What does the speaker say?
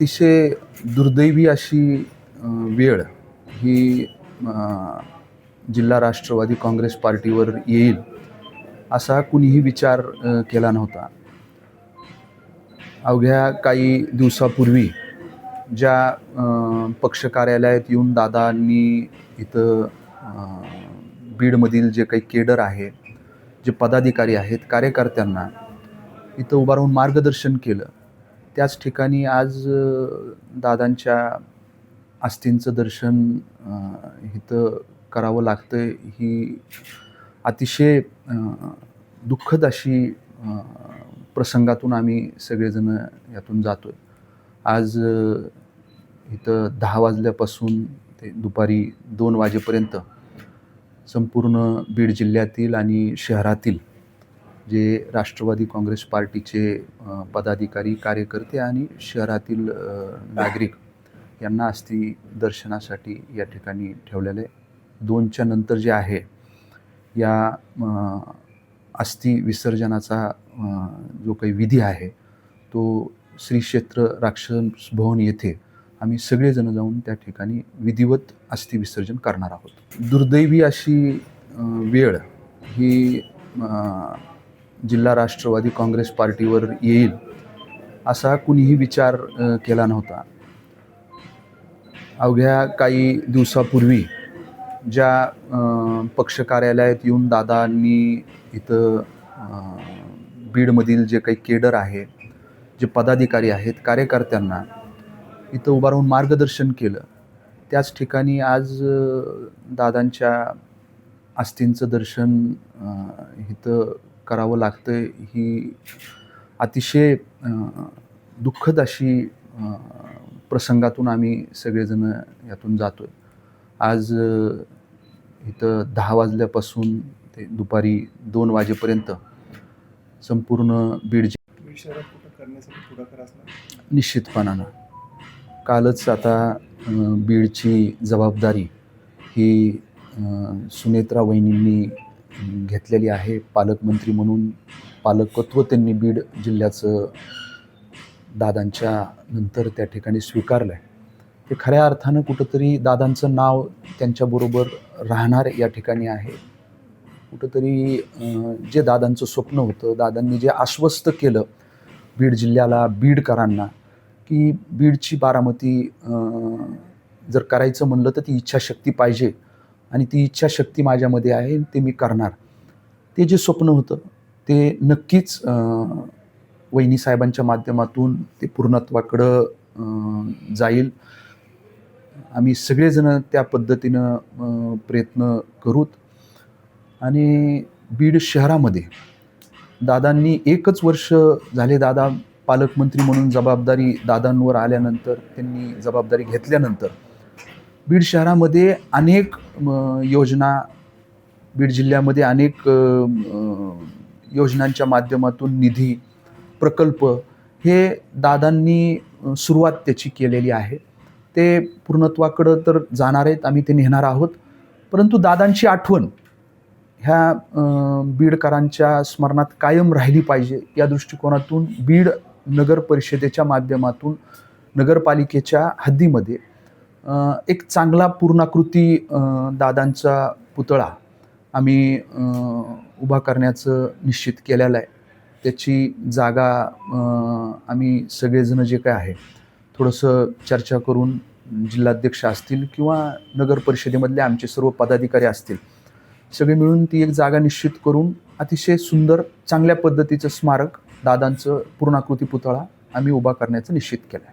अतिशय दुर्दैवी अशी वेळ ही जिल्हा राष्ट्रवादी काँग्रेस पार्टीवर येईल असा कुणीही विचार केला नव्हता. अवघ्या काही दिवसापूर्वी ज्या पक्ष कार्यालयात येऊन दादांनी इथं बीडमधील जे काही केडर आहे, जे पदाधिकारी आहेत, कार्यकर्त्यांना इथं उभा राहून मार्गदर्शन केलं. त्याच ठिकाणी आज दादांच्या अस्थींचं दर्शन इथं करावं लागतंय. ही अतिशय दुःखद अशी प्रसंगातून आम्ही सगळेजण यातून जातोय. आज इथं 10 वाजल्यापासून ते दुपारी 2 वाजेपर्यंत संपूर्ण बीड जिल्ह्यातील आणि शहरातील जे राष्ट्रवादी काँग्रेस पार्टीचे पदाधिकारी, कार्यकर्ते आणि शहरातील नागरिक यांना अस्थी दर्शनासाठी या ठिकाणी ठेवलेलं आहे. 2च्या नंतर जे आहे या अस्थी विसर्जनाचा जो काही विधी आहे तो श्री क्षेत्र राक्षस भवन येथे आम्ही सगळेजण जाऊन त्या ठिकाणी विधिवत अस्थी विसर्जन करणार आहोत. दुर्दैवी अशी वेळ ही जिल्हा राष्ट्रवादी काँग्रेस पार्टीवर येईल असा कुणीही विचार केला नव्हता. अवघ्या काही दिवसापूर्वी ज्या पक्ष कार्यालयात येऊन दादांनी इथं बीडमधील जे काही केडर आहे, जे पदाधिकारी आहेत, कार्यकर्त्यांना इथं उभा राहून मार्गदर्शन केलं. त्याच ठिकाणी आज दादांच्या अस्थींचं दर्शन इथं करावं लागतंय. ही अतिशय दुःखद अशी प्रसंगातून आम्ही सगळेजण यातून जातोय. आज इथं 10 वाजल्यापासून ते दुपारी 2 वाजेपर्यंत संपूर्ण बीड निश्चितपणानं कालच आता बीडची जबाबदारी ही सुनेत्रा वहिनींनी घेतलेली आहे. पालकमंत्री म्हणून पालकत्व त्यांनी बीड जिल्ह्याचं दादांच्या नंतर त्या ठिकाणी स्वीकारलं आहे. ते खऱ्या अर्थानं कुठंतरी दादांचं नाव त्यांच्याबरोबर राहणार या ठिकाणी आहे. कुठंतरी जे दादांचं स्वप्न होतं, दादांनी जे आश्वस्त केलं बीड जिल्ह्याला, बीडकरांना, की बीडची बारामती जर करायचं म्हणलं तर ती इच्छाशक्ती पाहिजे आणि ती इच्छाशक्ती माझ्यामध्ये आहे, ते मी करणार. ते जे स्वप्न होतं ते नक्कीच वहिनीसाहेबांच्या माध्यमातून ते पूर्णत्वाकडं जाईल. आम्ही सगळेजण त्या पद्धतीनं प्रयत्न करूत. आणि बीड शहरामध्ये दादांनी 1च वर्ष झाले, दादा पालकमंत्री म्हणून जबाबदारी दादांवर आल्यानंतर, त्यांनी जबाबदारी घेतल्यानंतर बीड शहरामध्ये अनेक योजना, बीड जिल्ह्यामध्ये अनेक योजनांच्या माध्यमातून निधी, प्रकल्प हे दादांनी सुरुवात त्याची केलेली आहे. ते पूर्णत्वाकडं तर जाणार आहेत, आम्ही ते नेणार आहोत. परंतु दादांची आठवण ह्या बीडकरांच्या स्मरणात कायम राहिली पाहिजे या दृष्टिकोनातून बीड नगर परिषदेच्या माध्यमातून नगरपालिकेच्या हद्दीमध्ये एक चांगला पूर्णाकृती दादांचा पुतळा आम्ही उभा करण्याचं निश्चित केलेलं आहे. त्याची जागा आम्ही सगळेजण जे काय आहे थोडंसं चर्चा करून जिल्हाध्यक्ष असतील किंवा नगर परिषदेमधले आमचे सर्व पदाधिकारी असतील, सगळे मिळून ती एक जागा निश्चित करून अतिशय सुंदर चांगल्या पद्धतीचं स्मारक दादांचं पूर्णाकृती पुतळा आम्ही उभा करण्याचं निश्चित केलं आहे.